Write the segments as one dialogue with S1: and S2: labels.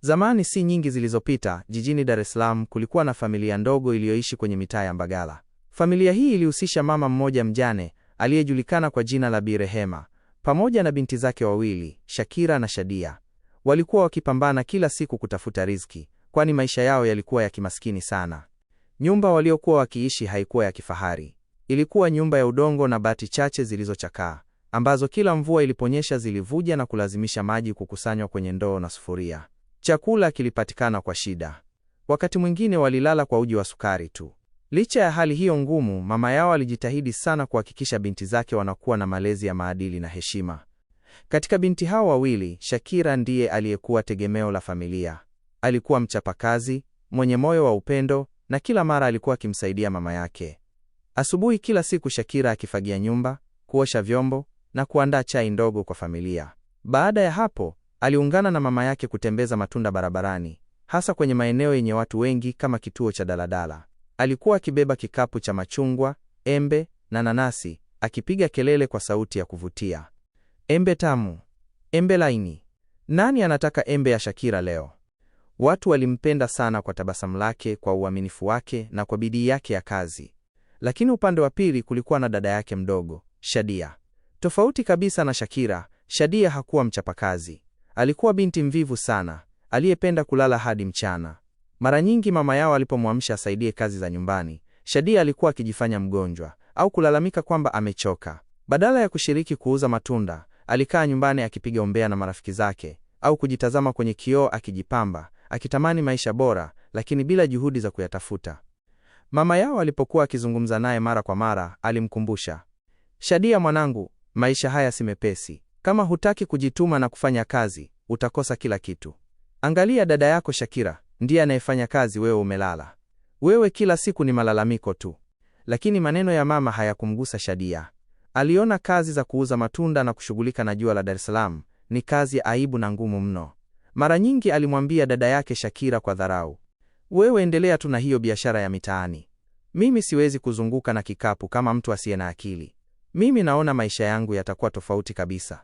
S1: Zamani si nyingi zilizopita, jijini Dar es Salaam kulikuwa na familia ndogo iliyoishi kwenye mitaa ya Mbagala. Familia hii ilihusisha mama mmoja mjane aliyejulikana kwa jina la Bi Rehema, pamoja na binti zake wawili, Shakira na Shadia. Walikuwa wakipambana kila siku kutafuta riziki, kwani maisha yao yalikuwa ya kimaskini sana. Nyumba waliokuwa wakiishi haikuwa ya kifahari. Ilikuwa nyumba ya udongo na bati chache zilizochakaa, ambazo kila mvua iliponyesha zilivuja na kulazimisha maji kukusanywa kwenye ndoo na sufuria. Chakula kilipatikana kwa shida. Wakati mwingine walilala kwa uji wa sukari tu. Licha ya hali hiyo ngumu, mama yao alijitahidi sana kuhakikisha binti zake wanakuwa na malezi ya maadili na heshima. Katika binti hao wawili, Shakira ndiye aliyekuwa tegemeo la familia. Alikuwa mchapakazi, mwenye moyo wa upendo, na kila mara alikuwa akimsaidia mama yake. Asubuhi kila siku Shakira akifagia nyumba, kuosha vyombo na kuandaa chai ndogo kwa familia. Baada ya hapo, aliungana na mama yake kutembeza matunda barabarani, hasa kwenye maeneo yenye watu wengi kama kituo cha daladala. Alikuwa akibeba kikapu cha machungwa, embe na nanasi, akipiga kelele kwa sauti ya kuvutia. Embe tamu, embe laini. Nani anataka embe ya Shakira leo? Watu walimpenda sana kwa tabasamu lake, kwa uaminifu wake na kwa bidii yake ya kazi. Lakini upande wa pili kulikuwa na dada yake mdogo, Shadia. Tofauti kabisa na Shakira, Shadia hakuwa mchapakazi. Alikuwa binti mvivu sana, aliyependa kulala hadi mchana. Mara nyingi mama yao alipomwamsha asaidie kazi za nyumbani, Shadia alikuwa akijifanya mgonjwa au kulalamika kwamba amechoka. Badala ya kushiriki kuuza matunda, alikaa nyumbani akipiga umbea na marafiki zake au kujitazama kwenye kioo akijipamba, akitamani maisha bora, lakini bila juhudi za kuyatafuta. Mama yao alipokuwa akizungumza naye mara kwa mara, alimkumbusha, "Shadia mwanangu, maisha haya si mepesi. Kama hutaki kujituma na kufanya kazi, utakosa kila kitu. Angalia dada yako Shakira, ndiye anayefanya kazi, wewe umelala. Wewe kila siku ni malalamiko tu." Lakini maneno ya mama hayakumgusa Shadia. Aliona kazi za kuuza matunda na kushughulika na jua la Dar es Salaam ni kazi ya aibu na ngumu mno. Mara nyingi alimwambia dada yake Shakira kwa dharau, "Wewe endelea tu na hiyo biashara ya mitaani. Mimi siwezi kuzunguka na kikapu kama mtu asiye na akili. Mimi naona maisha yangu yatakuwa tofauti kabisa."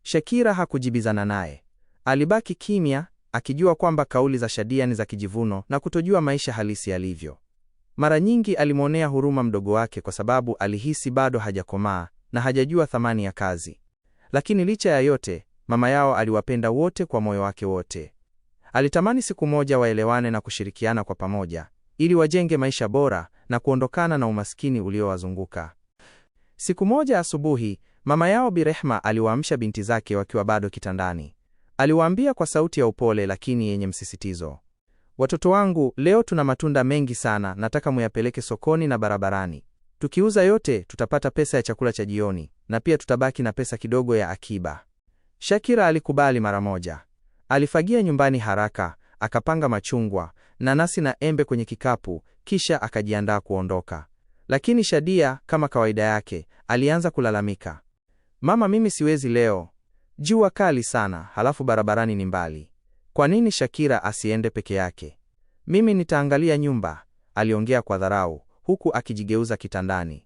S1: Shakira hakujibizana naye. Alibaki kimya, akijua kwamba kauli za Shadia ni za kijivuno na kutojua maisha halisi yalivyo. Mara nyingi alimwonea huruma mdogo wake kwa sababu alihisi bado hajakomaa na hajajua thamani ya kazi. Lakini licha ya yote, mama yao aliwapenda wote kwa moyo wake wote. Alitamani siku moja waelewane na kushirikiana kwa pamoja, ili wajenge maisha bora na kuondokana na umaskini uliowazunguka. Siku moja asubuhi, mama yao Bi Rehema aliwaamsha binti zake wakiwa bado kitandani. Aliwaambia kwa sauti ya upole lakini yenye msisitizo, "Watoto wangu, leo tuna matunda mengi sana, nataka muyapeleke sokoni na barabarani. Tukiuza yote, tutapata pesa ya chakula cha jioni, na pia tutabaki na pesa kidogo ya akiba." Shakira alikubali mara moja. Alifagia nyumbani haraka, akapanga machungwa, nanasi na embe kwenye kikapu, kisha akajiandaa kuondoka. Lakini Shadia, kama kawaida yake, alianza kulalamika, "Mama, mimi siwezi leo. Jua kali sana, halafu barabarani ni mbali. Kwa nini Shakira asiende peke yake? Mimi nitaangalia nyumba," aliongea kwa dharau, huku akijigeuza kitandani.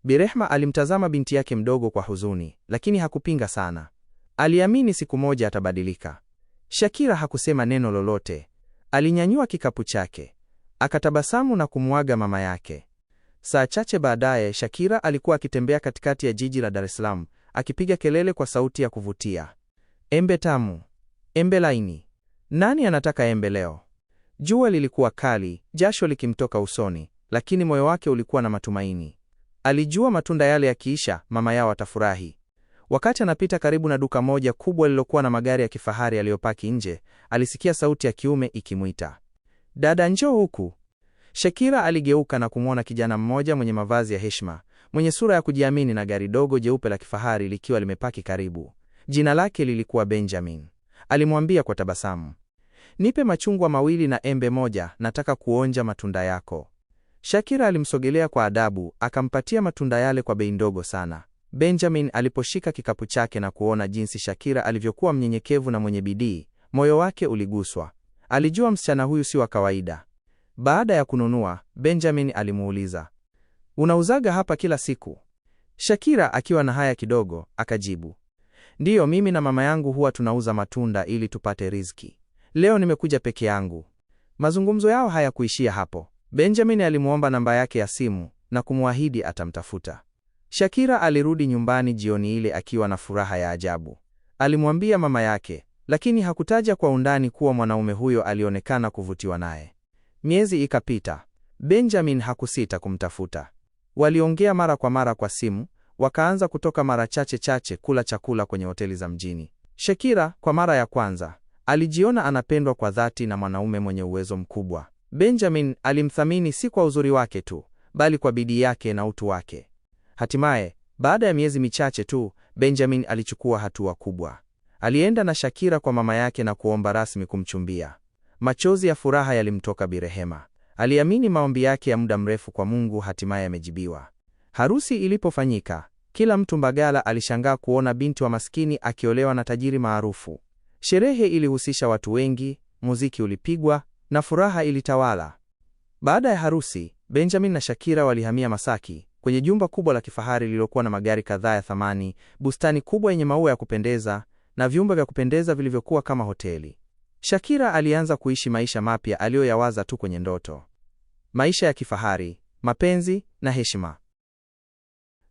S1: Bi Rehema alimtazama binti yake mdogo kwa huzuni, lakini hakupinga sana. Aliamini siku moja atabadilika. Shakira hakusema neno lolote. Alinyanyua kikapu chake, akatabasamu na kumwaga mama yake. Saa chache baadaye, Shakira alikuwa akitembea katikati ya jiji la Dar es Salaam, akipiga kelele kwa sauti ya kuvutia, "Embe tamu, embe laini. Nani anataka embe leo?" Jua lilikuwa kali, jasho likimtoka usoni, lakini moyo wake ulikuwa na matumaini. Alijua matunda yale yakiisha, mama yao atafurahi. Wakati anapita karibu na duka moja kubwa lililokuwa na magari ya kifahari yaliyopaki nje, alisikia sauti ya kiume ikimuita, "Dada, njoo huku." Shakira aligeuka na kumwona kijana mmoja mwenye mavazi ya heshima, mwenye sura ya kujiamini na gari dogo jeupe la kifahari likiwa limepaki karibu. Jina lake lilikuwa Benjamin. Alimwambia kwa tabasamu, "Nipe machungwa mawili na embe moja, nataka kuonja matunda yako." Shakira alimsogelea kwa adabu, akampatia matunda yale kwa bei ndogo sana. Benjamin aliposhika kikapu chake na kuona jinsi Shakira alivyokuwa mnyenyekevu na mwenye bidii, moyo wake uliguswa. Alijua msichana huyu si wa kawaida. Baada ya kununua, Benjamin alimuuliza, "Unauzaga hapa kila siku?" Shakira akiwa na haya kidogo, akajibu, "Ndiyo, mimi na mama yangu huwa tunauza matunda ili tupate riziki. Leo nimekuja peke yangu. Mazungumzo yao hayakuishia hapo. Benjamin alimuomba namba yake ya simu na kumwahidi atamtafuta. Shakira alirudi nyumbani jioni ile akiwa na furaha ya ajabu. Alimwambia mama yake, lakini hakutaja kwa undani kuwa mwanaume huyo alionekana kuvutiwa naye. Miezi ikapita. Benjamin hakusita kumtafuta. Waliongea mara kwa mara kwa simu, wakaanza kutoka mara chache kula chakula kwenye hoteli za mjini. Shakira, kwa mara ya kwanza, alijiona anapendwa kwa dhati na mwanaume mwenye uwezo mkubwa. Benjamin alimthamini si kwa uzuri wake tu, bali kwa bidii yake na utu wake. Hatimaye, baada ya miezi michache tu, Benjamin alichukua hatua kubwa. Alienda na Shakira kwa mama yake na kuomba rasmi kumchumbia. Machozi ya furaha yalimtoka Bi Rehema. Aliamini maombi yake ya muda mrefu kwa Mungu hatimaye yamejibiwa. Harusi ilipofanyika, kila mtu Mbagala alishangaa kuona binti wa maskini akiolewa na tajiri maarufu. Sherehe ilihusisha watu wengi, muziki ulipigwa na furaha ilitawala. Baada ya harusi, Benjamin na Shakira walihamia Masaki, kwenye jumba kubwa la kifahari lililokuwa na magari kadhaa ya thamani, bustani kubwa yenye maua ya kupendeza na vyumba vya kupendeza vilivyokuwa kama hoteli. Shakira alianza kuishi maisha mapya aliyoyawaza tu kwenye ndoto. Maisha ya kifahari, mapenzi na heshima.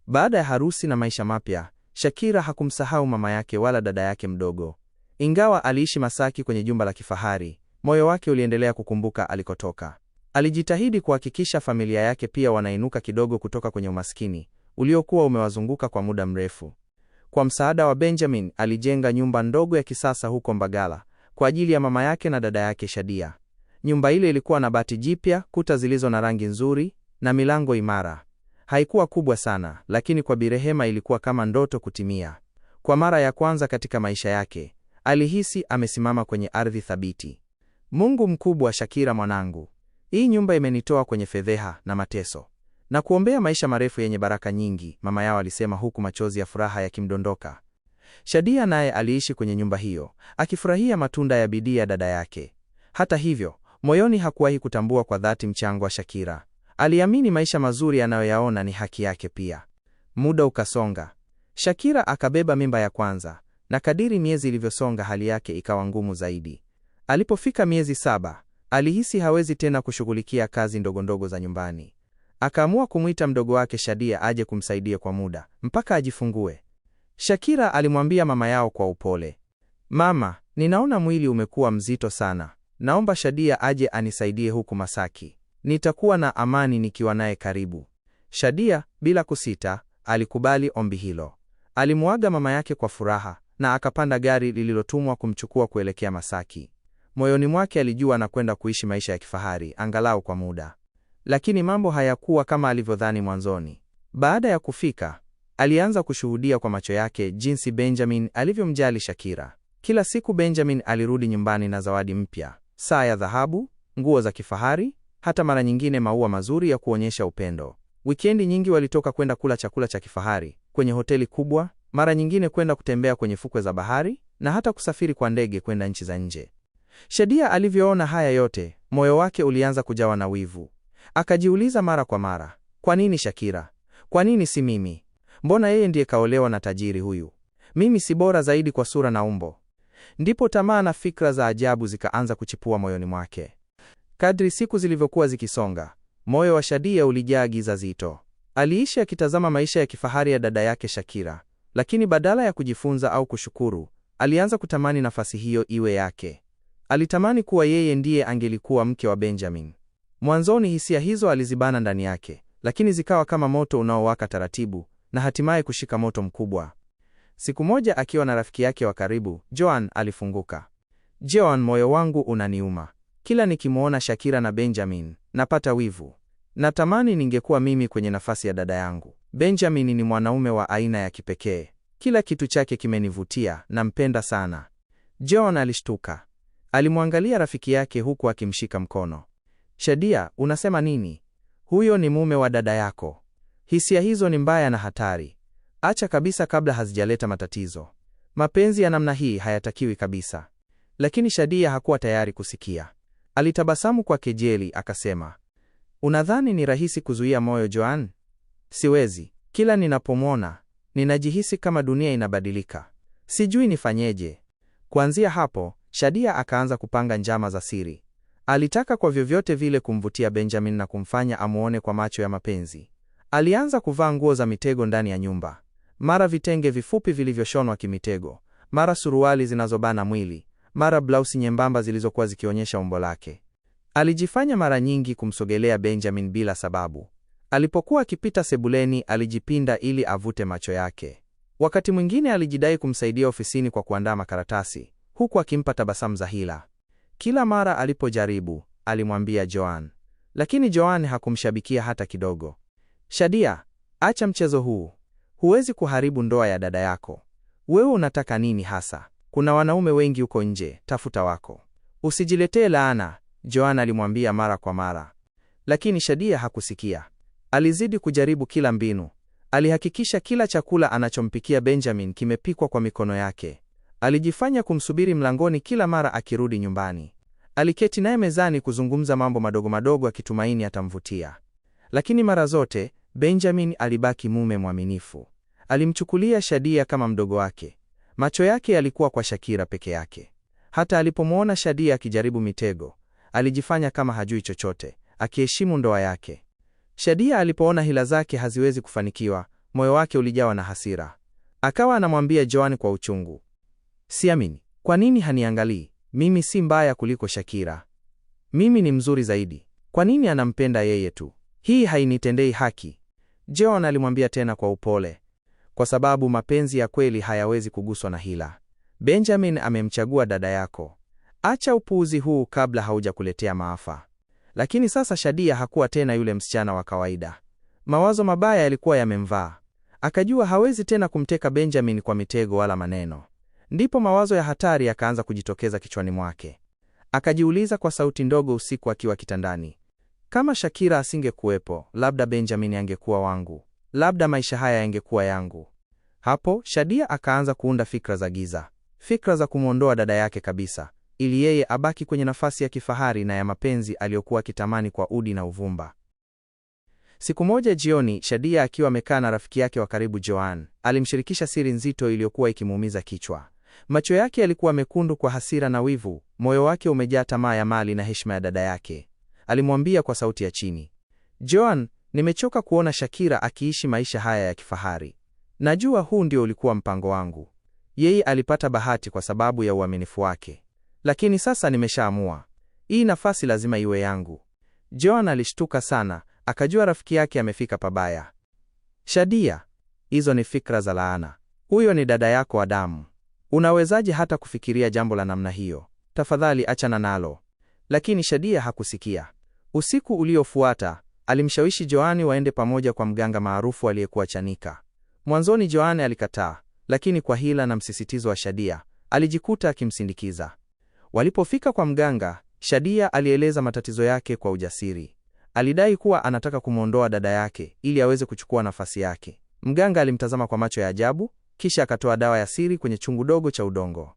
S1: Baada ya harusi na maisha mapya, Shakira hakumsahau mama yake wala dada yake mdogo. Ingawa aliishi Masaki kwenye jumba la kifahari, moyo wake uliendelea kukumbuka alikotoka. Alijitahidi kuhakikisha familia yake pia wanainuka kidogo kutoka kwenye umaskini uliokuwa umewazunguka kwa muda mrefu. Kwa msaada wa Benjamin, alijenga nyumba ndogo ya kisasa huko Mbagala kwa ajili ya mama yake na dada yake Shadia. Nyumba ile ilikuwa na bati jipya, kuta zilizo na rangi nzuri na milango imara. Haikuwa kubwa sana, lakini kwa Bi Rehema ilikuwa kama ndoto kutimia. Kwa mara ya kwanza katika maisha yake, alihisi amesimama kwenye ardhi thabiti. Mungu mkubwa, Shakira mwanangu, hii nyumba imenitoa kwenye fedheha na mateso, na kuombea maisha marefu yenye baraka nyingi, mama yao alisema huku machozi ya furaha yakimdondoka. Shadia naye aliishi kwenye nyumba hiyo, akifurahia matunda ya bidii ya dada yake. Hata hivyo, moyoni hakuwahi kutambua kwa dhati mchango wa Shakira. Aliamini maisha mazuri anayoyaona ni haki yake pia. Muda ukasonga. Shakira akabeba mimba ya kwanza, na kadiri miezi ilivyosonga hali yake ikawa ngumu zaidi. Alipofika miezi 7, alihisi hawezi tena kushughulikia kazi ndogondogo za nyumbani. Akaamua kumuita mdogo wake Shadia aje kumsaidia kwa muda, mpaka ajifungue. Shakira alimwambia mama yao kwa upole, "Mama, ninaona mwili umekuwa mzito sana. Naomba Shadia aje anisaidie huku Masaki. Nitakuwa na amani nikiwa naye karibu." Shadia, bila kusita, alikubali ombi hilo. Alimuaga mama yake kwa furaha na akapanda gari lililotumwa kumchukua kuelekea Masaki. Moyoni mwake alijua anakwenda kuishi maisha ya kifahari, angalau kwa muda. Lakini mambo hayakuwa kama alivyodhani mwanzoni. Baada ya kufika, alianza kushuhudia kwa macho yake jinsi Benjamin alivyomjali Shakira. Kila siku Benjamin alirudi nyumbani na zawadi mpya, saa ya dhahabu, nguo za kifahari, hata mara nyingine maua mazuri ya kuonyesha upendo. Wikendi nyingi walitoka kwenda kula chakula cha kifahari kwenye hoteli kubwa, mara nyingine kwenda kutembea kwenye fukwe za bahari na hata kusafiri kwa ndege kwenda nchi za nje. Shadia alivyoona haya yote, moyo wake ulianza kujawa na wivu. Akajiuliza mara kwa mara, kwa nini Shakira? Kwa nini si mimi? Mbona yeye ndiye kaolewa na tajiri huyu? Mimi si bora zaidi kwa sura na umbo? Ndipo tamaa na fikra za ajabu zikaanza kuchipua moyoni mwake. Kadri siku zilivyokuwa zikisonga, moyo wa Shadia ulijaa giza zito. Aliishi akitazama maisha ya kifahari ya dada yake Shakira, lakini badala ya kujifunza au kushukuru, alianza kutamani nafasi hiyo iwe yake. Alitamani kuwa yeye ndiye angelikuwa mke wa Benjamin. Mwanzoni hisia hizo alizibana ndani yake, lakini zikawa kama moto unaowaka taratibu na hatimaye kushika moto mkubwa. Siku moja akiwa na rafiki yake wa karibu, Joan, alifunguka. "Joan, moyo wangu unaniuma. Kila nikimuona Shakira na Benjamin, napata wivu. Natamani ningekuwa mimi kwenye nafasi ya dada yangu. Benjamin ni mwanaume wa aina ya kipekee. Kila kitu chake kimenivutia, nampenda sana." Joan alishtuka. Alimwangalia rafiki yake huku akimshika mkono. "Shadia, unasema nini? Huyo ni mume wa dada yako. Hisia hizo ni mbaya na hatari. Acha kabisa kabla hazijaleta matatizo. Mapenzi ya namna hii hayatakiwi kabisa." Lakini Shadia hakuwa tayari kusikia. Alitabasamu kwa kejeli akasema, "Unadhani ni rahisi kuzuia moyo, Joan? Siwezi. Kila ninapomwona, ninajihisi kama dunia inabadilika. Sijui nifanyeje." Kuanzia hapo, Shadia akaanza kupanga njama za siri. Alitaka kwa vyovyote vile kumvutia Benjamin na kumfanya amuone kwa macho ya mapenzi. Alianza kuvaa nguo za mitego ndani ya nyumba. Mara vitenge vifupi vilivyoshonwa kimitego, mara suruali zinazobana mwili, mara blausi nyembamba zilizokuwa zikionyesha umbo lake. Alijifanya mara nyingi kumsogelea Benjamin bila sababu. Alipokuwa akipita sebuleni, alijipinda ili avute macho yake. Wakati mwingine alijidai kumsaidia ofisini kwa kuandaa makaratasi, huku akimpa tabasamu za hila. Kila mara alipojaribu, alimwambia Joan. Lakini Joan hakumshabikia hata kidogo. Shadia, acha mchezo huu. Huwezi kuharibu ndoa ya dada yako. Wewe unataka nini hasa? Kuna wanaume wengi huko nje, tafuta wako. Usijiletee laana, Joan alimwambia mara kwa mara. Lakini Shadia hakusikia. Alizidi kujaribu kila mbinu. Alihakikisha kila chakula anachompikia Benjamin kimepikwa kwa mikono yake. Alijifanya kumsubiri mlangoni kila mara akirudi nyumbani. Aliketi naye mezani kuzungumza mambo madogo madogo akitumaini atamvutia. Lakini mara zote, Benjamin alibaki mume mwaminifu. Alimchukulia Shadia kama mdogo wake. Macho yake yalikuwa kwa Shakira peke yake. Hata alipomwona Shadia akijaribu mitego, alijifanya kama hajui chochote, akiheshimu ndoa yake. Shadia alipoona hila zake haziwezi kufanikiwa, moyo wake ulijawa na hasira. Akawa anamwambia Joan kwa uchungu, siamini, kwa nini haniangalii? Mimi si mbaya kuliko Shakira. Mimi ni mzuri zaidi. Kwa nini anampenda yeye tu? Hii hainitendei haki. Joan alimwambia tena kwa upole, kwa sababu mapenzi ya kweli hayawezi kuguswa na hila. Benjamin amemchagua dada yako. Acha upuuzi huu kabla haujakuletea maafa. Lakini sasa Shadia hakuwa tena yule msichana wa kawaida. Mawazo mabaya yalikuwa yamemvaa. Akajua hawezi tena kumteka Benjamin kwa mitego wala maneno. Ndipo mawazo ya hatari yakaanza kujitokeza kichwani mwake. Akajiuliza kwa sauti ndogo usiku akiwa kitandani, kama Shakira asingekuwepo, labda Benjamin angekuwa wangu. Labda maisha haya yangekuwa yangu. Hapo Shadia akaanza kuunda fikra za giza. Fikra za kumwondoa dada yake kabisa, ili yeye abaki kwenye nafasi ya kifahari na ya mapenzi aliyokuwa kitamani kwa udi na uvumba. Siku moja jioni, Shadia akiwa amekaa na rafiki yake wa karibu Joan, alimshirikisha siri nzito iliyokuwa ikimuumiza kichwa. Macho yake yalikuwa mekundu kwa hasira na wivu, moyo wake umejaa tamaa ya mali na heshima ya dada yake. Alimwambia kwa sauti ya chini, Joan, nimechoka kuona Shakira akiishi maisha haya ya kifahari. Najua huu ndio ulikuwa mpango wangu. Yeye alipata bahati kwa sababu ya uaminifu wake. Lakini sasa nimeshaamua. Hii nafasi lazima iwe yangu. Joan alishtuka sana, akajua rafiki yake amefika pabaya. Shadia, hizo ni fikra za laana. Huyo ni dada yako wa damu. Unawezaje hata kufikiria jambo la namna hiyo? Tafadhali achana nalo. Lakini Shadia hakusikia. Usiku uliofuata, alimshawishi Joan waende pamoja kwa mganga maarufu aliyekuwa Chanika. Mwanzoni Joan alikataa, lakini kwa hila na msisitizo wa Shadia, alijikuta akimsindikiza. Walipofika kwa mganga, Shadia alieleza matatizo yake kwa ujasiri. Alidai kuwa anataka kumwondoa dada yake ili aweze kuchukua nafasi yake. Mganga alimtazama kwa macho ya ajabu, kisha akatoa dawa ya siri kwenye chungu dogo cha udongo.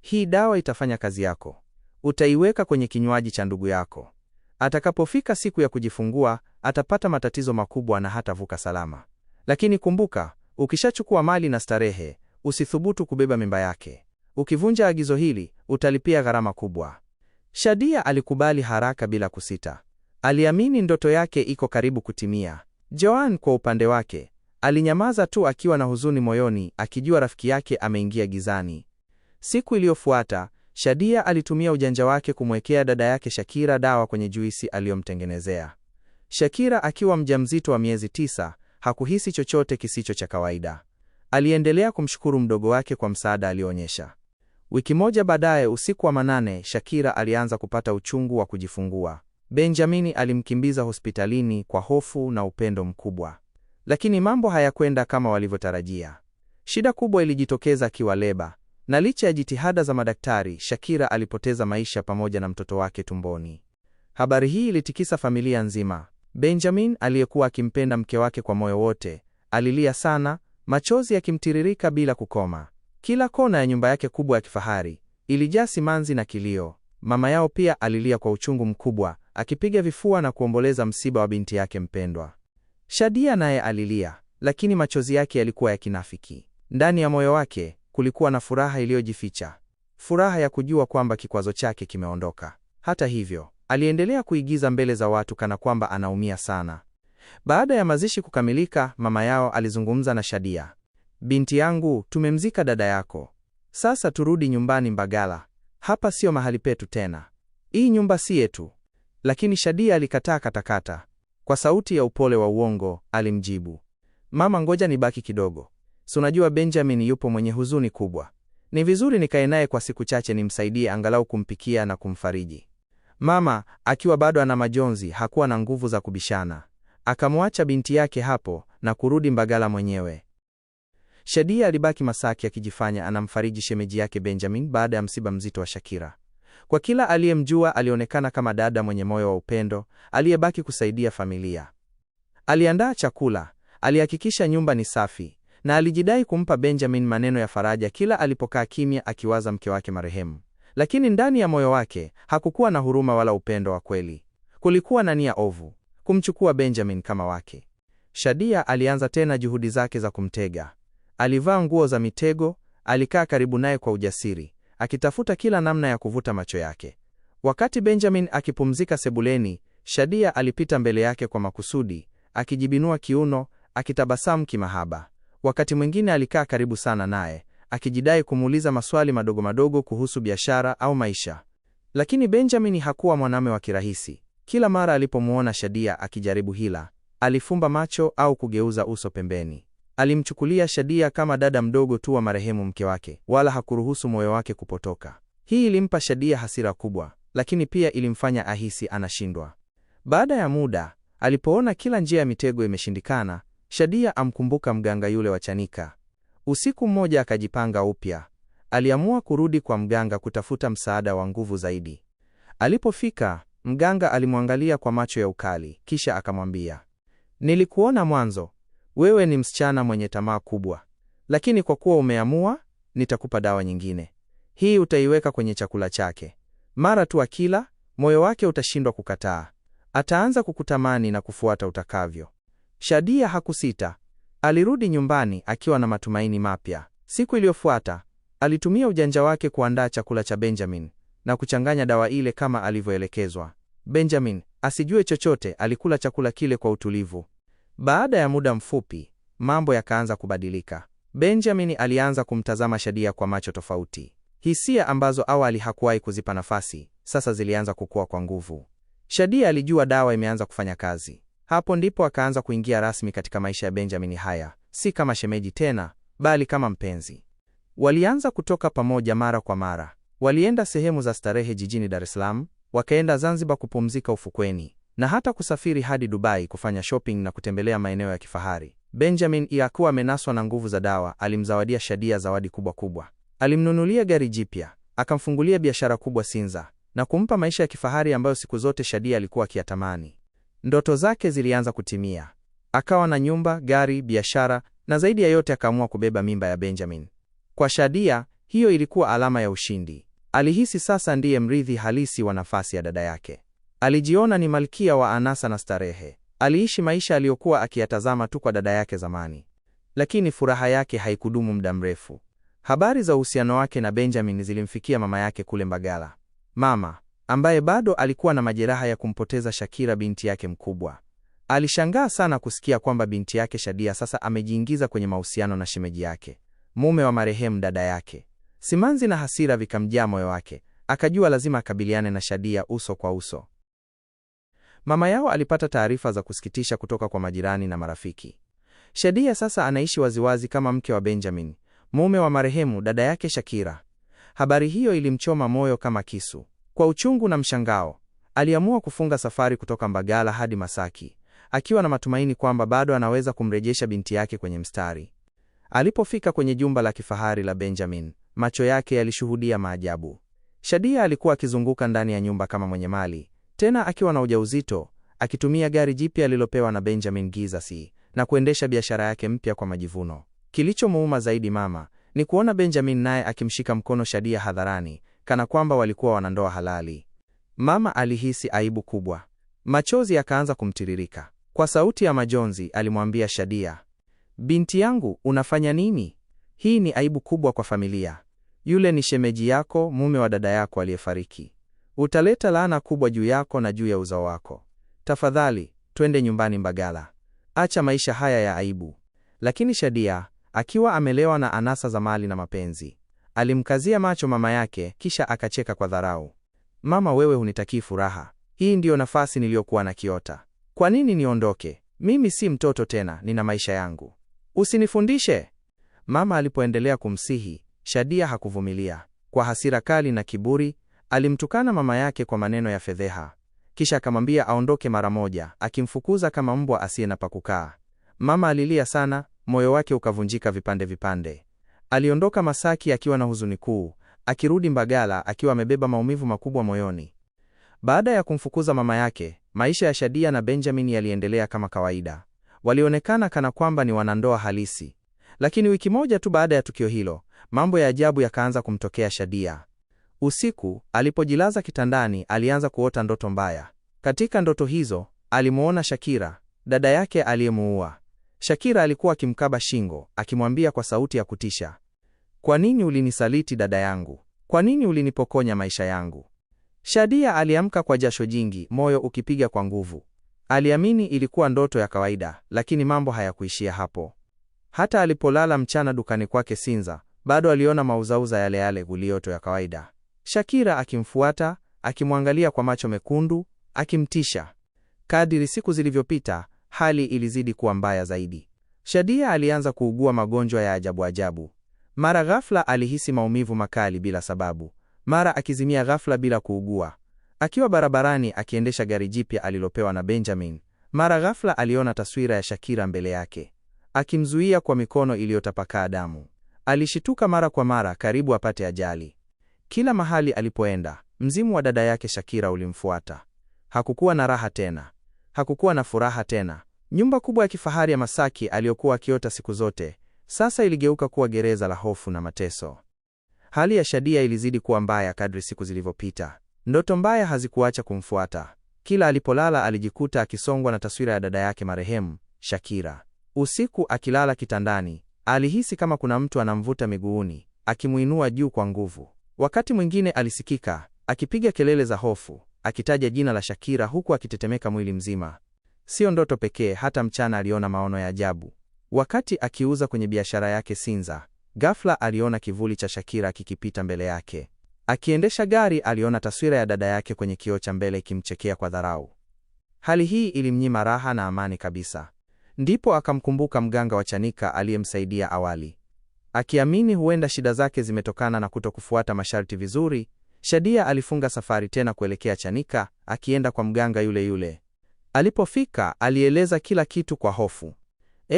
S1: Hii dawa itafanya kazi yako. Utaiweka kwenye kinywaji cha ndugu yako. Atakapofika siku ya kujifungua, atapata matatizo makubwa na hatavuka salama. Lakini kumbuka, ukishachukua mali na starehe, usithubutu kubeba mimba yake. Ukivunja agizo hili, utalipia gharama kubwa. Shadia alikubali haraka bila kusita. Aliamini ndoto yake iko karibu kutimia. Joan kwa upande wake, alinyamaza tu akiwa na huzuni moyoni, akijua rafiki yake ameingia gizani. Siku iliyofuata, Shadia alitumia ujanja wake kumwekea dada yake Shakira dawa kwenye juisi aliyomtengenezea. Shakira akiwa mjamzito wa miezi 9, hakuhisi chochote kisicho cha kawaida. Aliendelea kumshukuru mdogo wake kwa msaada alionyesha. Wiki moja baadaye, usiku wa manane, Shakira alianza kupata uchungu wa kujifungua. Benjamin alimkimbiza hospitalini kwa hofu na upendo mkubwa. Lakini mambo hayakwenda kama walivyotarajia. Shida kubwa ilijitokeza akiwa leba, na licha ya jitihada za madaktari, Shakira alipoteza maisha pamoja na mtoto wake tumboni. Habari hii ilitikisa familia nzima. Benjamin, aliyekuwa akimpenda mke wake kwa moyo wote, alilia sana, machozi yakimtiririka bila kukoma. Kila kona ya nyumba yake kubwa ya kifahari ilijaa simanzi na kilio. Mama yao pia alilia kwa uchungu mkubwa, akipiga vifua na kuomboleza msiba wa binti yake mpendwa. Shadia naye alilia, lakini machozi yake yalikuwa ya kinafiki. Ndani ya moyo wake kulikuwa na furaha iliyojificha. furaha ya kujua kwamba kikwazo chake kimeondoka. Hata hivyo, aliendelea kuigiza mbele za watu kana kwamba anaumia sana. Baada ya mazishi kukamilika, mama yao alizungumza na Shadia. Binti yangu, tumemzika dada yako. Sasa turudi nyumbani Mbagala. Hapa sio mahali petu tena. Hii nyumba si yetu. Lakini Shadia alikataa katakata. Kwa sauti ya upole wa uongo, alimjibu, mama, ngoja nibaki kidogo. Si unajua Benjamin yupo mwenye huzuni kubwa. Ni vizuri nikae naye kwa siku chache nimsaidie angalau kumpikia na kumfariji. Mama, akiwa bado ana majonzi, hakuwa na nguvu za kubishana. Akamwacha binti yake hapo na kurudi Mbagala mwenyewe. Shadia alibaki Masaki akijifanya anamfariji shemeji yake Benjamin baada ya msiba mzito wa Shakira. Kwa kila aliyemjua alionekana kama dada mwenye moyo wa upendo, aliyebaki kusaidia familia. Aliandaa chakula, alihakikisha nyumba ni safi, na alijidai kumpa Benjamin maneno ya faraja kila alipokaa kimya akiwaza mke wake marehemu. Lakini ndani ya moyo wake hakukuwa na huruma wala upendo wa kweli. Kulikuwa na nia ovu, kumchukua Benjamin kama wake. Shadia alianza tena juhudi zake za kumtega. Alivaa nguo za mitego, alikaa karibu naye kwa ujasiri, akitafuta kila namna ya kuvuta macho yake. Wakati Benjamin akipumzika sebuleni, Shadia alipita mbele yake kwa makusudi, akijibinua kiuno, akitabasamu kimahaba. Wakati mwingine alikaa karibu sana naye, akijidai kumuuliza maswali madogo madogo kuhusu biashara au maisha. Lakini Benjamin hakuwa mwanamume wa kirahisi. Kila mara alipomuona Shadia akijaribu hila, alifumba macho au kugeuza uso pembeni. Alimchukulia Shadia kama dada mdogo tu wa marehemu mke wake, wala hakuruhusu moyo wake kupotoka. Hii ilimpa Shadia hasira kubwa, lakini pia ilimfanya ahisi anashindwa. Baada ya muda, alipoona kila njia ya mitego imeshindikana, Shadia amkumbuka mganga yule wa Chanika. Usiku mmoja akajipanga upya. Aliamua kurudi kwa mganga kutafuta msaada wa nguvu zaidi. Alipofika, mganga alimwangalia kwa macho ya ukali, kisha akamwambia, nilikuona mwanzo. Wewe ni msichana mwenye tamaa kubwa. Lakini kwa kuwa umeamua, nitakupa dawa nyingine. Hii utaiweka kwenye chakula chake. Mara tu akila, moyo wake utashindwa kukataa. Ataanza kukutamani na kufuata utakavyo. Shadia hakusita. Alirudi nyumbani akiwa na matumaini mapya. Siku iliyofuata, alitumia ujanja wake kuandaa chakula cha Benjamin na kuchanganya dawa ile kama alivyoelekezwa. Benjamin, asijue chochote, alikula chakula kile kwa utulivu. Baada ya muda mfupi, mambo yakaanza kubadilika. Benjamin alianza kumtazama Shadia kwa macho tofauti. Hisia ambazo awali hakuwahi kuzipa nafasi, sasa zilianza kukua kwa nguvu. Shadia alijua dawa imeanza kufanya kazi. Hapo ndipo akaanza kuingia rasmi katika maisha ya Benjamin haya, si kama shemeji tena, bali kama mpenzi. Walianza kutoka pamoja mara kwa mara. Walienda sehemu za starehe jijini Dar es Salaam, wakaenda Zanzibar kupumzika ufukweni, na hata kusafiri hadi Dubai kufanya shopping na kutembelea maeneo ya kifahari. Benjamin, yakuwa amenaswa na nguvu za dawa, alimzawadia Shadia zawadi kubwa kubwa. Alimnunulia gari jipya, akamfungulia biashara kubwa Sinza, na kumpa maisha ya kifahari ambayo siku zote Shadia alikuwa akiyatamani. Ndoto zake zilianza kutimia. Akawa na nyumba, gari, biashara, na zaidi ya yote akaamua kubeba mimba ya Benjamin. Kwa Shadia, hiyo ilikuwa alama ya ushindi. Alihisi sasa ndiye mrithi halisi wa nafasi ya dada yake. Alijiona ni malkia wa anasa na starehe. Aliishi maisha aliyokuwa akiyatazama tu kwa dada yake zamani. Lakini furaha yake haikudumu muda mrefu. Habari za uhusiano wake na Benjamin zilimfikia mama yake kule Mbagala. Mama, ambaye bado alikuwa na majeraha ya kumpoteza Shakira binti yake mkubwa, alishangaa sana kusikia kwamba binti yake Shadia sasa amejiingiza kwenye mahusiano na shemeji yake, mume wa marehemu dada yake. Simanzi na hasira vikamjaa moyo wake. Akajua lazima akabiliane na Shadia uso kwa uso. Mama yao alipata taarifa za kusikitisha kutoka kwa majirani na marafiki. Shadia sasa anaishi waziwazi kama mke wa Benjamin, mume wa marehemu dada yake Shakira. Habari hiyo ilimchoma moyo kama kisu. Kwa uchungu na mshangao, aliamua kufunga safari kutoka Mbagala hadi Masaki, akiwa na matumaini kwamba bado anaweza kumrejesha binti yake kwenye mstari. Alipofika kwenye jumba la kifahari la Benjamin, macho yake yalishuhudia maajabu. Shadia alikuwa akizunguka ndani ya nyumba kama mwenye mali, tena akiwa na ujauzito, akitumia gari jipya alilopewa na Benjamin Gizasi, na kuendesha biashara yake mpya kwa majivuno. Kilichomuuma zaidi mama ni kuona Benjamin naye akimshika mkono Shadia hadharani, kana kwamba walikuwa wanandoa halali. Mama alihisi aibu kubwa. Machozi yakaanza kumtiririka. Kwa sauti ya majonzi alimwambia Shadia, binti yangu, unafanya nini? Hii ni aibu kubwa kwa familia. Yule ni shemeji yako, mume wa dada yako aliyefariki. Utaleta laana kubwa juu yako na juu ya uzao wako. Tafadhali, twende nyumbani Mbagala. Acha maisha haya ya aibu. Lakini Shadia, akiwa amelewa na anasa za mali na mapenzi, alimkazia macho mama yake kisha akacheka kwa dharau. Mama, wewe hunitakii furaha. Hii ndiyo nafasi niliyokuwa nakiota. Kwa nini niondoke? Mimi si mtoto tena, nina maisha yangu. Usinifundishe. Mama alipoendelea kumsihi, Shadia hakuvumilia. Kwa hasira kali na kiburi, alimtukana mama yake kwa maneno ya fedheha. Kisha akamwambia aondoke mara moja, akimfukuza kama mbwa asiye na pa kukaa. Mama alilia sana, moyo wake ukavunjika vipande vipande. Aliondoka Masaki akiwa na huzuni kuu, akirudi Mbagala akiwa amebeba maumivu makubwa moyoni. Baada ya kumfukuza mama yake, maisha ya Shadia na Benjamin yaliendelea kama kawaida. Walionekana kana kwamba ni wanandoa halisi. Lakini wiki moja tu baada ya tukio hilo, mambo ya ajabu yakaanza kumtokea Shadia. Usiku, alipojilaza kitandani, alianza kuota ndoto mbaya. Katika ndoto hizo, alimuona Shakira, dada yake aliyemuua. Shakira alikuwa akimkaba shingo, akimwambia kwa sauti ya kutisha, "Kwa nini ulinisaliti dada yangu? Kwa nini ulinipokonya maisha yangu?" Shadia aliamka kwa jasho jingi, moyo ukipiga kwa nguvu. Aliamini ilikuwa ndoto ya kawaida, lakini mambo hayakuishia hapo. Hata alipolala mchana dukani kwake Sinza, bado aliona mauzauza yale yale ulioto ya kawaida. Shakira akimfuata, akimwangalia kwa macho mekundu, akimtisha. Kadiri siku zilivyopita, hali ilizidi kuwa mbaya zaidi. Shadia alianza kuugua magonjwa ya ajabu ajabu. Mara ghafla alihisi maumivu makali bila sababu. Mara akizimia ghafla bila kuugua. Akiwa barabarani akiendesha gari jipya alilopewa na Benjamin, mara ghafla aliona taswira ya Shakira mbele yake, akimzuia kwa mikono iliyotapakaa damu. Alishituka mara kwa mara, karibu apate ajali. Kila mahali alipoenda, mzimu wa dada yake Shakira ulimfuata. Hakukuwa na raha tena. Hakukuwa na furaha tena. Nyumba kubwa ya kifahari ya Masaki aliyokuwa akiota siku zote, sasa iligeuka kuwa gereza la hofu na mateso. Hali ya Shadia ilizidi kuwa mbaya kadri siku zilivyopita. Ndoto mbaya hazikuacha kumfuata. Kila alipolala alijikuta akisongwa na taswira ya dada yake marehemu, Shakira. Usiku akilala kitandani, alihisi kama kuna mtu anamvuta miguuni, akimuinua juu kwa nguvu. Wakati mwingine alisikika akipiga kelele za hofu, akitaja jina la Shakira huku akitetemeka mwili mzima. Sio ndoto pekee, hata mchana aliona maono ya ajabu. Wakati akiuza kwenye biashara yake Sinza, ghafla aliona kivuli cha Shakira kikipita mbele yake. Akiendesha gari aliona taswira ya dada yake kwenye kioo cha mbele ikimchekea kwa dharau. Hali hii ilimnyima raha na amani kabisa. Ndipo akamkumbuka mganga wa Chanika aliyemsaidia awali. Akiamini huenda shida zake zimetokana na kutokufuata masharti vizuri, Shadia alifunga safari tena kuelekea Chanika, akienda kwa mganga yule yule. Alipofika, alieleza kila kitu kwa hofu.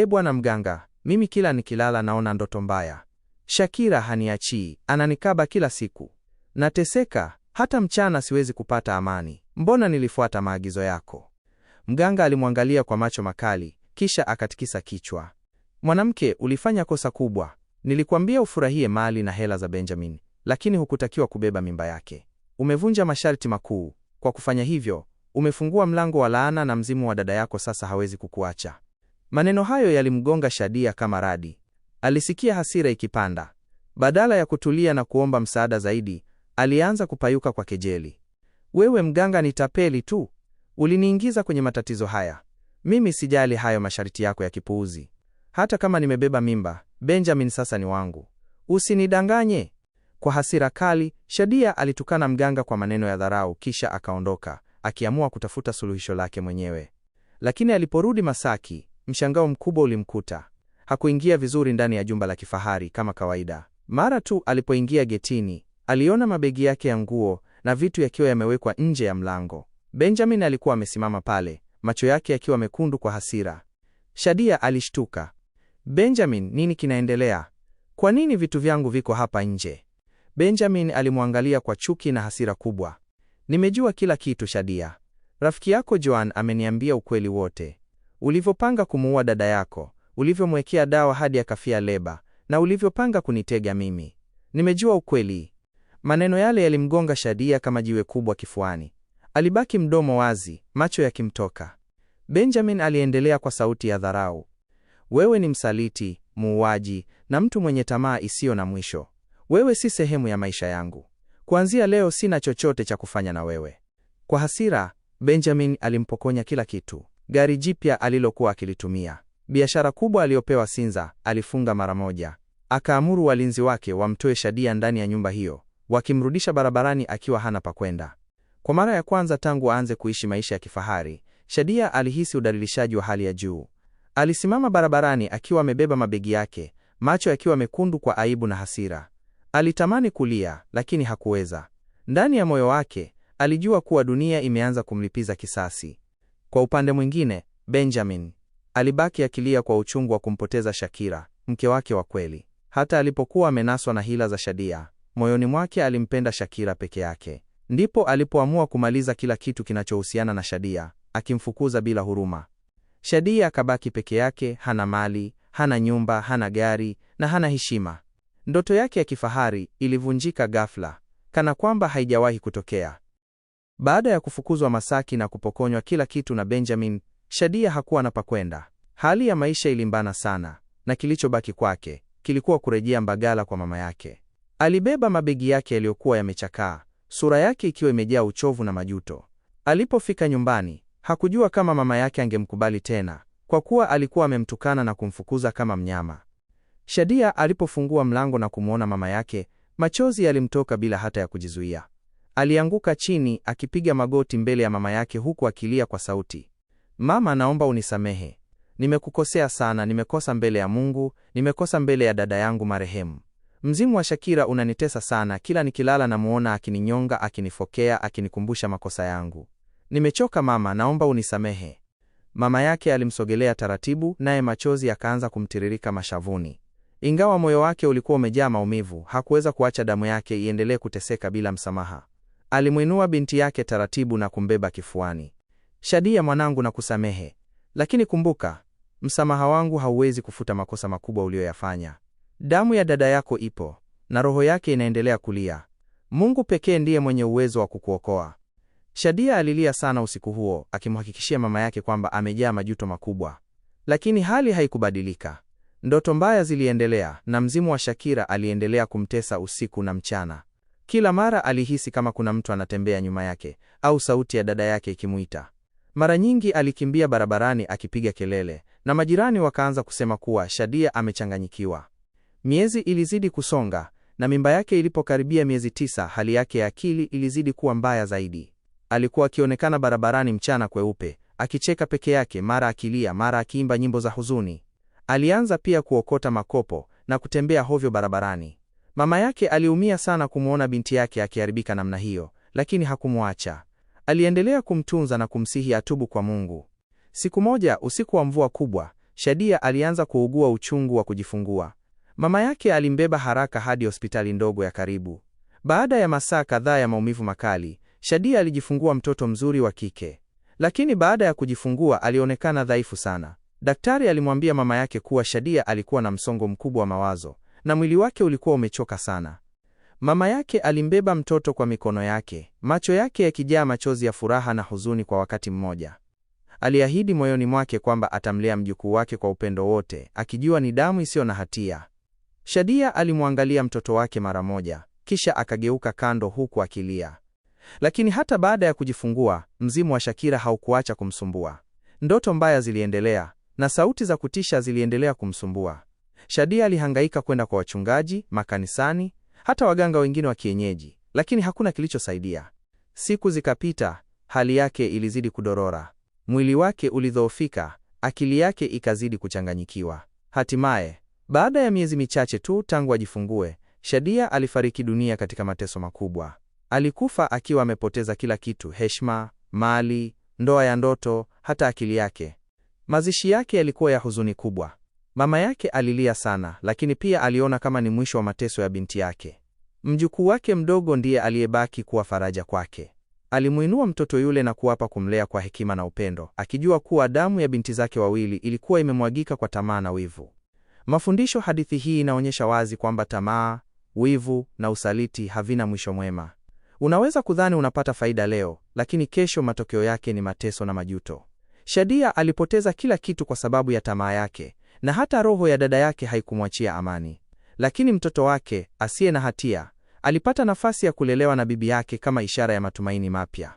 S1: Bwana mganga, mimi kila nikilala naona ndoto mbaya. Shakira haniachii, ananikaba kila siku. Nateseka, hata mchana siwezi kupata amani. Mbona nilifuata maagizo yako?" Mganga alimwangalia kwa macho makali, kisha akatikisa kichwa. "Mwanamke, ulifanya kosa kubwa. Nilikwambia ufurahie mali na hela za Benjamin, lakini hukutakiwa kubeba mimba yake. Umevunja masharti makuu. Kwa kufanya hivyo, umefungua mlango wa laana na mzimu wa dada yako sasa hawezi kukuacha." Maneno hayo yalimgonga Shadia kama radi. Alisikia hasira ikipanda. Badala ya kutulia na kuomba msaada zaidi, alianza kupayuka kwa kejeli. "Wewe mganga ni tapeli tu. Uliniingiza kwenye matatizo haya. Mimi sijali hayo masharti yako ya kipuuzi. Hata kama nimebeba mimba, Benjamin sasa ni wangu. Usinidanganye." Kwa hasira kali, Shadia alitukana mganga kwa maneno ya dharau, kisha akaondoka, akiamua kutafuta suluhisho lake mwenyewe. Lakini aliporudi Masaki, mshangao mkubwa ulimkuta. Hakuingia vizuri ndani ya jumba la kifahari kama kawaida. Mara tu alipoingia getini, aliona mabegi yake ya nguo na vitu yakiwa yamewekwa nje ya mlango. Benjamin alikuwa amesimama pale, macho yake yakiwa mekundu kwa hasira. Shadia alishtuka. "Benjamin, nini kinaendelea? Kwa nini vitu vyangu viko hapa nje?" Benjamin alimwangalia kwa chuki na hasira kubwa. "Nimejua kila kitu Shadia. Rafiki yako Joan ameniambia ukweli wote. Ulivyopanga kumuua dada yako, ulivyomwekea dawa hadi akafia leba, na ulivyopanga kunitega mimi. Nimejua ukweli." Maneno yale yalimgonga Shadia kama jiwe kubwa kifuani. Alibaki mdomo wazi, macho yakimtoka. Benjamin aliendelea kwa sauti ya dharau. "Wewe ni msaliti, muuaji, na mtu mwenye tamaa isiyo na mwisho. Wewe si sehemu ya maisha yangu. Kuanzia leo sina chochote cha kufanya na wewe. Kwa hasira, Benjamin alimpokonya kila kitu. Gari jipya alilokuwa akilitumia, biashara kubwa aliyopewa Sinza, alifunga mara moja. Akaamuru walinzi wake wamtoe Shadia ndani ya nyumba hiyo, wakimrudisha barabarani akiwa hana pa kwenda. Kwa mara ya kwanza tangu aanze kuishi maisha ya kifahari, Shadia alihisi udhalilishaji wa hali ya juu. Alisimama barabarani akiwa amebeba mabegi yake, macho yakiwa mekundu kwa aibu na hasira. Alitamani kulia, lakini hakuweza. Ndani ya moyo wake, alijua kuwa dunia imeanza kumlipiza kisasi. Kwa upande mwingine, Benjamin alibaki akilia kwa uchungu wa kumpoteza Shakira, mke wake wa kweli. Hata alipokuwa amenaswa na hila za Shadia, moyoni mwake alimpenda Shakira peke yake. Ndipo alipoamua kumaliza kila kitu kinachohusiana na Shadia, akimfukuza bila huruma. Shadia akabaki peke yake, hana mali, hana nyumba, hana gari na hana heshima. Ndoto yake ya kifahari ilivunjika ghafla, kana kwamba haijawahi kutokea. Baada ya kufukuzwa Masaki na kupokonywa kila kitu na Benjamin, Shadia hakuwa na pa kwenda. Hali ya maisha ilimbana sana, na kilichobaki kwake kilikuwa kurejea Mbagala kwa mama yake. Alibeba mabegi yake yaliyokuwa yamechakaa, sura yake ikiwa imejaa uchovu na majuto. Alipofika nyumbani, hakujua kama mama yake angemkubali tena, kwa kuwa alikuwa amemtukana na kumfukuza kama mnyama. Shadia alipofungua mlango na kumwona mama yake, machozi yalimtoka bila hata ya kujizuia. Alianguka chini akipiga magoti mbele ya mama yake huku akilia kwa sauti. Mama, naomba unisamehe. Nimekukosea sana, nimekosa mbele ya Mungu, nimekosa mbele ya dada yangu marehemu. Mzimu wa Shakira unanitesa sana, kila nikilala namuona akininyonga, akinifokea, akinikumbusha makosa yangu. Nimechoka mama, naomba unisamehe. Mama yake alimsogelea taratibu, naye machozi yakaanza kumtiririka mashavuni. Ingawa moyo wake ulikuwa umejaa maumivu, hakuweza kuacha damu yake iendelee kuteseka bila msamaha. Alimuinua binti yake taratibu na kumbeba kifuani. Shadia, mwanangu, nakusamehe. Lakini kumbuka, msamaha wangu hauwezi kufuta makosa makubwa uliyoyafanya. Damu ya dada yako ipo, na roho yake inaendelea kulia. Mungu pekee ndiye mwenye uwezo wa kukuokoa. Shadia alilia sana usiku huo, akimhakikishia mama yake kwamba amejaa majuto makubwa. Lakini hali haikubadilika. Ndoto mbaya ziliendelea, na mzimu wa Shakira aliendelea kumtesa usiku na mchana. Kila mara alihisi kama kuna mtu anatembea nyuma yake, au sauti ya dada yake ikimuita. Mara nyingi alikimbia barabarani akipiga kelele, na majirani wakaanza kusema kuwa Shadia amechanganyikiwa. Miezi ilizidi kusonga, na mimba yake ilipokaribia miezi 9, hali yake ya akili ilizidi kuwa mbaya zaidi. Alikuwa akionekana barabarani mchana kweupe, akicheka peke yake, mara akilia, mara akiimba nyimbo za huzuni. Alianza pia kuokota makopo na kutembea hovyo barabarani. Mama yake aliumia sana kumuona binti yake akiharibika namna hiyo, lakini hakumwacha. Aliendelea kumtunza na kumsihi atubu kwa Mungu. Siku moja, usiku wa mvua kubwa, Shadia alianza kuugua uchungu wa kujifungua. Mama yake alimbeba haraka hadi hospitali ndogo ya karibu. Baada ya masaa kadhaa ya maumivu makali, Shadia alijifungua mtoto mzuri wa kike. Lakini baada ya kujifungua alionekana dhaifu sana. Daktari alimwambia mama yake kuwa Shadia alikuwa na msongo mkubwa wa mawazo, na mwili wake ulikuwa umechoka sana. Mama yake alimbeba mtoto kwa mikono yake, macho yake yakijaa machozi ya furaha na huzuni kwa wakati mmoja. Aliahidi moyoni mwake kwamba atamlea mjukuu wake kwa upendo wote, akijua ni damu isiyo na hatia. Shadia alimwangalia mtoto wake mara moja, kisha akageuka kando huku akilia. Lakini hata baada ya kujifungua, mzimu wa Shakira haukuacha kumsumbua. Ndoto mbaya ziliendelea, na sauti za kutisha ziliendelea kumsumbua. Shadia alihangaika kwenda kwa wachungaji, makanisani, hata waganga wengine wa kienyeji, lakini hakuna kilichosaidia. Siku zikapita, hali yake ilizidi kudorora. Mwili wake ulidhoofika, akili yake ikazidi kuchanganyikiwa. Hatimaye, baada ya miezi michache tu tangu ajifungue, Shadia alifariki dunia katika mateso makubwa. Alikufa akiwa amepoteza kila kitu: heshima, mali, ndoa ya ndoto, hata akili yake. Mazishi yake yalikuwa ya huzuni kubwa. Mama yake alilia sana, lakini pia aliona kama ni mwisho wa mateso ya binti yake. Mjukuu wake mdogo ndiye aliyebaki kuwa faraja kwake. Alimuinua mtoto yule na kuapa kumlea kwa hekima na upendo, akijua kuwa damu ya binti zake wawili ilikuwa imemwagika kwa tamaa na wivu. Mafundisho hadithi hii inaonyesha wazi kwamba tamaa, wivu na usaliti havina mwisho mwema. Unaweza kudhani unapata faida leo, lakini kesho matokeo yake ni mateso na majuto. Shadia alipoteza kila kitu kwa sababu ya tamaa yake, na hata roho ya dada yake haikumwachia amani. Lakini mtoto wake, asiye na hatia, alipata nafasi ya kulelewa na bibi yake kama ishara ya matumaini mapya.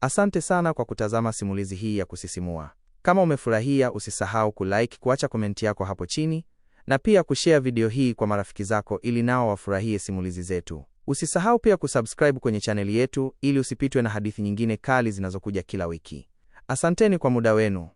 S1: Asante sana kwa kutazama simulizi hii ya kusisimua. Kama umefurahia, usisahau kulike, kuacha komenti yako hapo chini, na pia kushare video hii kwa marafiki zako ili nao wafurahie simulizi zetu. Usisahau pia kusubscribe kwenye chaneli yetu ili usipitwe na hadithi nyingine kali zinazokuja kila wiki. Asanteni kwa muda wenu.